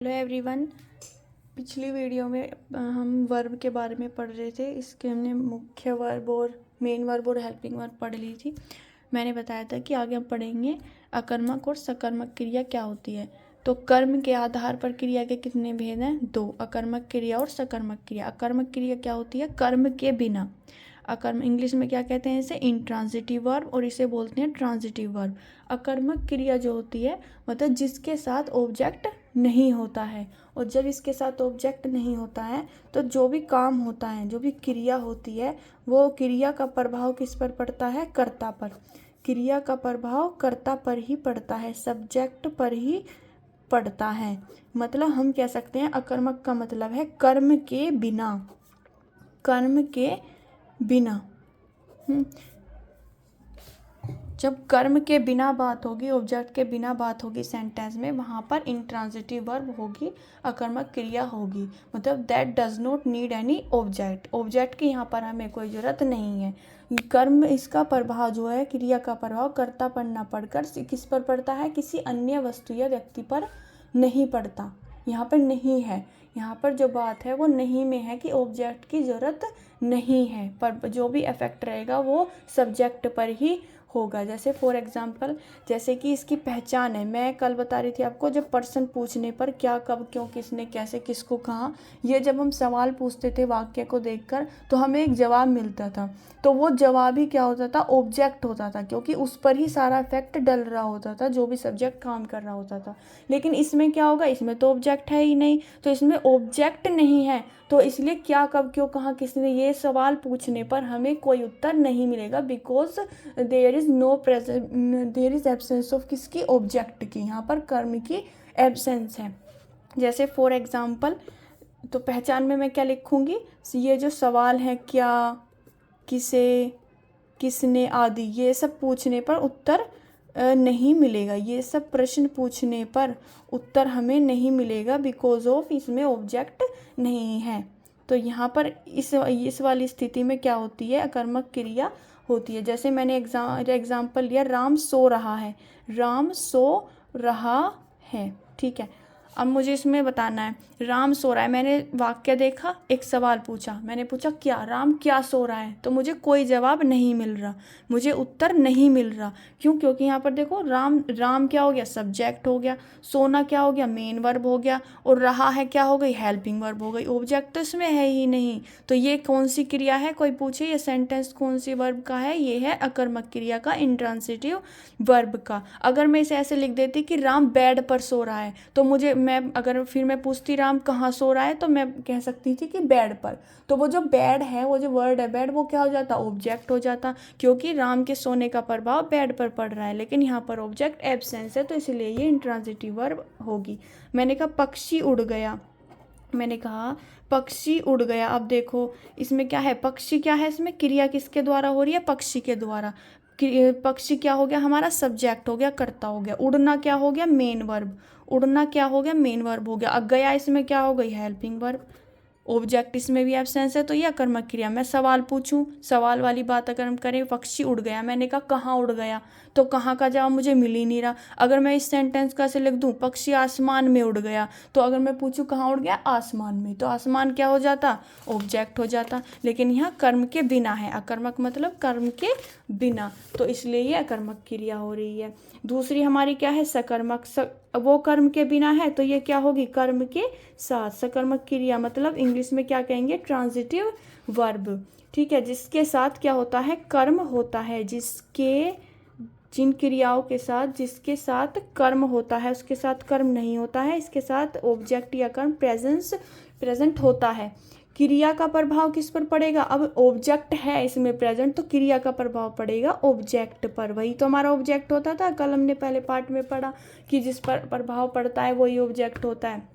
Hello everyone. पिछली video में हम वर्ब के बारे में पढ़ रहे थे। इसके हमने मुख्य वर्ब और मेन वर्ब और हेल्पिंग वर्ब पढ़ ली थी। मैंने बताया था कि आगे हम पढ़ेंगे अकर्मक और सकर्मक क्रिया क्या होती है। तो कर्म के आधार पर क्रिया के कितने भेद हैं? दो, अकर्मक क्रिया और सकर्मक क्रिया। अकर्मक क्रिया क्या होती है? कर्म के बिना। अकर्म इंग्लिश में क्या कहते हैं? इसे इंट्रांजिटिव वर्ब और इसे बोलते हैं ट्रांजिटिव वर्ब। अकर्मक क्रिया जो होती है मतलब जिसके साथ ऑब्जेक्ट नहीं होता है। और जब इसके साथ ऑब्जेक्ट नहीं होता है तो जो भी काम होता है, जो भी क्रिया होती है, वो क्रिया का प्रभाव किस पर पड़ता है? कर्ता पर। क्रिया का प्रभाव कर्ता पर ही पड़ता है, सब्जेक्ट पर ही पड़ता है। मतलब हम कह सकते हैं अकर्मक का मतलब है कर्म के बिना। कर्म के बिना। जब कर्म के बिना बात होगी, ऑब्जेक्ट के बिना बात होगी सेंटेंस में, वहाँ पर इंट्रांजिटिव वर्ब होगी, अकर्मक क्रिया होगी। मतलब that does not need any object. Object की यहाँ पर हमें कोई ज़रूरत नहीं है। कर्म इसका प्रभाव जो है, क्रिया का प्रभाव कर्ता पर न पड़कर किस पर पड़ता है? किसी अन्य वस्तु या व्यक्ति पर नहीं पड़ता। यहाँ पर नहीं है, यहाँ पर जो बात है वो नहीं में है कि ऑब्जेक्ट की ज़रूरत नहीं है, पर जो भी इफेक्ट रहेगा वो सब्जेक्ट पर ही होगा। जैसे फॉर एग्जांपल, जैसे कि इसकी पहचान है। मैं कल बता रही थी आपको, जब पर्सन पूछने पर क्या, कब, क्यों, किसने, कैसे, किसको, कहाँ, ये जब हम सवाल पूछते थे वाक्य को देखकर तो हमें एक जवाब मिलता था। तो वो जवाब ही क्या होता था? ऑब्जेक्ट होता था, क्योंकि उस पर ही सारा इफेक्ट डल रहा होता था, जो भी सब्जेक्ट काम कर रहा होता था। लेकिन इसमें क्या होगा? इसमें तो ऑब्जेक्ट है ही नहीं, तो इसमें ऑब्जेक्ट नहीं है, तो इसलिए क्या, कब, क्यों, कहाँ, किसने, ये सवाल पूछने पर हमें कोई उत्तर नहीं मिलेगा। Because there is no present, there is absence of किसकी? ऑब्जेक्ट की। यहाँ पर कर्म की एब्सेंस है। जैसे फॉर एग्जाम्पल, तो पहचान में मैं क्या लिखूंगी? ये जो सवाल है, क्या, किसे, किसने आदि, ये सब पूछने पर उत्तर नहीं मिलेगा। ये सब प्रश्न पूछने पर उत्तर हमें नहीं मिलेगा, बिकॉज ऑफ इसमें ऑब्जेक्ट नहीं है। तो यहाँ पर इस वाली स्थिति में क्या होती है? अकर्मक क्रिया होती है। जैसे मैंने एग्जाम्पल लिया, राम सो रहा है। राम सो रहा है, ठीक है। अब मुझे इसमें बताना है, राम सो रहा है। मैंने वाक्य देखा, एक सवाल पूछा, मैंने पूछा क्या, राम क्या सो रहा है? तो मुझे कोई जवाब नहीं मिल रहा, मुझे उत्तर नहीं मिल रहा। क्यों? क्योंकि यहाँ पर देखो, राम क्या हो गया? सब्जेक्ट हो गया। सोना क्या हो गया? मेन वर्ब हो गया। और रहा है क्या हो गई? हेल्पिंग वर्ब हो गई। ऑब्जेक्ट तो इसमें है ही नहीं। तो ये कौन सी क्रिया है? कोई पूछे ये सेंटेंस कौन सी वर्ब का है? ये है अकर्मक क्रिया का, इंट्रांसिटिव वर्ब का। अगर मैं इसे ऐसे लिख देती कि राम बेड पर सो रहा है, तो फिर मैं पूछती राम कहाँ सो रहा है, तो मैं कह सकती थी कि बेड पर। तो वो जो बेड है, वो जो वर्ड है बेड, वो क्या हो जाता? ऑब्जेक्ट हो जाता, क्योंकि राम के सोने का प्रभाव बेड पर पड़ रहा है। लेकिन यहाँ पर ऑब्जेक्ट एब्सेंस है, तो इसलिए ये इंट्रांजिटिव वर्ब होगी। मैंने कहा पक्षी उड़ गया। मैंने कहा पक्षी उड़ गया। अब देखो इसमें क्या है? पक्षी क्या है? इसमें क्रिया किसके द्वारा हो रही है? पक्षी के द्वारा। पक्षी क्या हो गया? हमारा सब्जेक्ट हो गया, कर्ता हो गया। उड़ना क्या हो गया? Main verb. उड़ना क्या हो गया? मेन वर्ब हो गया। अब गया इसमें क्या हो गई? Helping verb. ऑब्जेक्ट इसमें भी एब्सेंस है, तो ये अकर्मक क्रिया। मैं सवाल पूछूं, सवाल वाली बात अगर हम करें, पक्षी उड़ गया, मैंने कहा कहाँ उड़ गया, तो कहाँ का जवाब मुझे मिल ही नहीं रहा। अगर मैं इस सेंटेंस का से लिख दूं, पक्षी आसमान में उड़ गया, तो अगर मैं पूछूं कहाँ उड़ गया? आसमान में, तो आसमान क्या हो जाता? ऑब्जेक्ट हो जाता। लेकिन यहाँ कर्म के बिना है, अकर्मक मतलब कर्म के बिना, तो इसलिए ये अकर्मक क्रिया हो रही है। दूसरी हमारी क्या है? सकर्मक। वो कर्म के बिना है, तो ये क्या होगी? कर्म के साथ। सकर्मक क्रिया मतलब इंग्लिश में क्या कहेंगे? ट्रांजिटिव वर्ब, ठीक है। जिसके साथ क्या होता है? कर्म होता है। जिन क्रियाओं के साथ, जिसके साथ कर्म होता है, उसके साथ कर्म नहीं होता है, इसके साथ ऑब्जेक्ट या कर्म प्रेजेंट होता है। क्रिया का प्रभाव किस पर पड़ेगा? अब ऑब्जेक्ट है इसमें प्रेजेंट, तो क्रिया का प्रभाव पड़ेगा ऑब्जेक्ट पर। वही तो हमारा ऑब्जेक्ट होता था, कल हमने पहले पार्ट में पढ़ा कि जिस पर प्रभाव पड़ता है वही ऑब्जेक्ट होता है।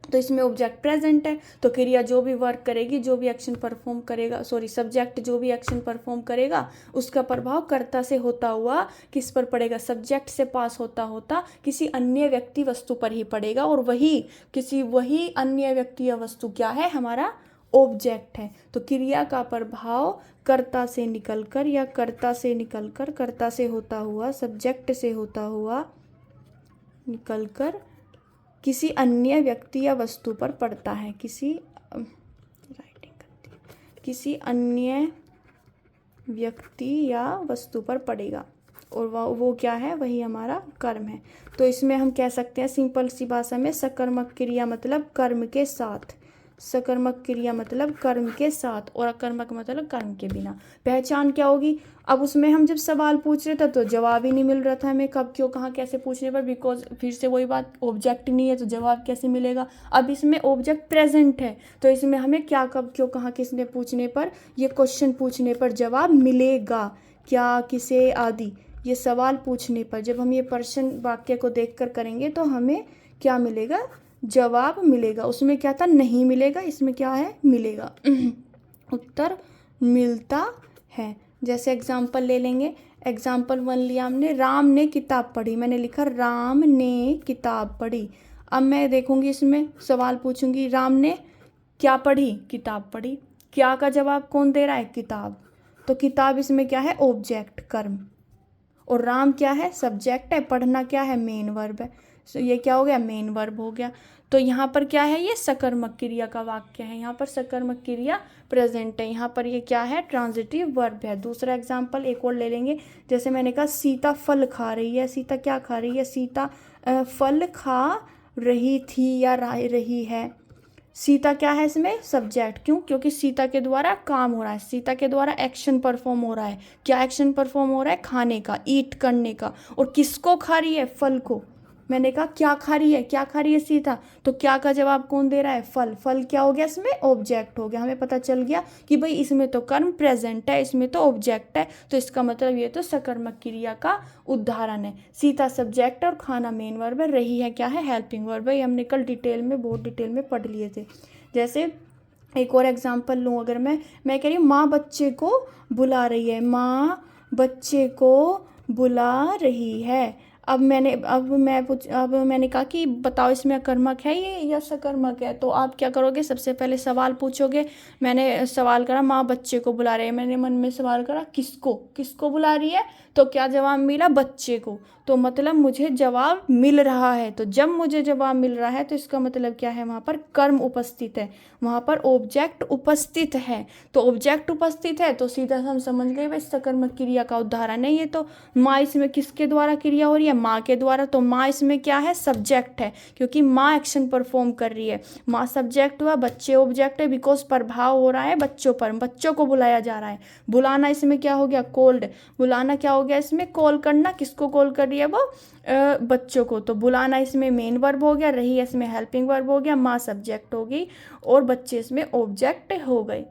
तो इसमें ऑब्जेक्ट प्रेजेंट है, तो क्रिया जो भी वर्क करेगी, जो भी एक्शन परफॉर्म करेगा, सब्जेक्ट जो भी एक्शन परफॉर्म करेगा, उसका प्रभाव कर्ता से होता हुआ किस पर पड़ेगा? सब्जेक्ट से पास होता होता किसी अन्य व्यक्ति वस्तु पर ही पड़ेगा। और वही अन्य व्यक्ति या वस्तु क्या है? हमारा ऑब्जेक्ट है। तो क्रिया का प्रभाव कर्ता से निकलकर या कर्ता से होता हुआ, सब्जेक्ट से होता हुआ निकलकर किसी अन्य व्यक्ति या वस्तु पर पड़ता है, किसी अन्य व्यक्ति या वस्तु पर पड़ेगा, और वो क्या है, वही हमारा कर्म है। तो इसमें हम कह सकते हैं सिंपल सी भाषा में, सकर्मक क्रिया मतलब कर्म के साथ, सकर्मक क्रिया मतलब कर्म के साथ, और अकर्मक मतलब कर्म के बिना। पहचान क्या होगी, अब उसमें हम जब सवाल पूछ रहे थे तो जवाब ही नहीं मिल रहा था हमें, कब क्यों कहाँ कैसे पूछने पर, बिकॉज फिर से वही बात, ऑब्जेक्ट नहीं है तो जवाब कैसे मिलेगा। अब इसमें ऑब्जेक्ट प्रेजेंट है तो इसमें हमें क्या, कब क्यों कहाँ किसने पूछने पर, ये क्वेश्चन पूछने पर जवाब मिलेगा, क्या किसे आदि, ये सवाल पूछने पर जब हम ये प्रश्न वाक्य को देखकर करेंगे तो हमें क्या मिलेगा, जवाब मिलेगा। उसमें क्या था, नहीं मिलेगा, इसमें क्या है, मिलेगा। उत्तर मिलता है। जैसे एग्जाम्पल ले लेंगे, एग्जाम्पल 1 लिया हमने, राम ने किताब पढ़ी, मैंने लिखा राम ने किताब पढ़ी। अब मैं देखूंगी इसमें सवाल पूछूंगी, राम ने क्या पढ़ी, किताब पढ़ी। क्या का जवाब कौन दे रहा है, किताब। तो किताब इसमें क्या है, ऑब्जेक्ट कर्म, और राम क्या है, सब्जेक्ट है, पढ़ना क्या है, मेन वर्ब है। तो ये क्या हो गया, मेन वर्ब हो गया। तो यहाँ पर क्या है, ये सकर्मक क्रिया का वाक्य है, यहाँ पर सकर्मक क्रिया प्रेजेंट है, यहाँ पर ये क्या है, ट्रांजिटिव वर्ब है। दूसरा एग्जाम्पल एक और ले लेंगे, जैसे मैंने कहा सीता फल खा रही है, सीता क्या खा रही है, सीता फल खा रही थी या रही है। सीता क्या है इसमें, सब्जेक्ट, क्यों, क्योंकि सीता के द्वारा काम हो रहा है, सीता के द्वारा एक्शन परफॉर्म हो रहा है। क्या एक्शन परफॉर्म हो रहा है, खाने का, ईट करने का। और किसको खा रही है, फल को। मैंने कहा क्या खा रही है, क्या खा रही है सीता, तो क्या का जवाब कौन दे रहा है, फल। फल क्या हो गया इसमें, ऑब्जेक्ट हो गया। हमें पता चल गया कि भाई इसमें तो कर्म प्रेजेंट है, इसमें तो ऑब्जेक्ट है, तो इसका मतलब ये तो सकर्मक क्रिया का उदाहरण है। सीता सब्जेक्ट और खाना मेन वर्ब है, रही है क्या है, हेल्पिंग वर्ब है। हमने कल डिटेल में, बहुत डिटेल में पढ़ लिए थे। जैसे एक और एग्जाम्पल लूँ, अगर मैं कह रही हूँ माँ बच्चे को बुला रही है, माँ बच्चे को बुला रही है। अब मैंने कहा कि बताओ इसमें अकर्मक है ये या सकर्मक है। तो आप क्या करोगे, सबसे पहले सवाल पूछोगे। मैंने सवाल करा माँ बच्चे को बुला रही है, मैंने मन में सवाल करा किसको बुला रही है, तो क्या जवाब मिला, बच्चे को। तो मतलब मुझे जवाब मिल रहा है, तो जब मुझे जवाब मिल रहा है तो इसका मतलब क्या है, वहाँ पर कर्म उपस्थित है, वहाँ पर ऑब्जेक्ट उपस्थित है। तो ऑब्जेक्ट उपस्थित है तो सीधा हम समझ गए भाई सकर्मक क्रिया का उदाहरण है ये। तो माँ इसमें किसके द्वारा क्रिया हो रही है, माँ के द्वारा। तो माँ इसमें क्या है, सब्जेक्ट है, क्योंकि माँ एक्शन परफॉर्म कर रही है। माँ सब्जेक्ट हुआ, बच्चे ऑब्जेक्ट है, बिकॉज प्रभाव हो रहा है बच्चों पर, बच्चों को बुलाया जा रहा है। बुलाना इसमें क्या हो गया, कॉल्ड। बुलाना क्या हो गया इसमें, कॉल करना। किसको कॉल कर रही है वो, बच्चों को। तो बुलाना इसमें मेन वर्ब हो गया, रही इसमें हेल्पिंग वर्ब हो गया, माँ सब्जेक्ट हो गई और बच्चे इसमें ऑब्जेक्ट हो गए।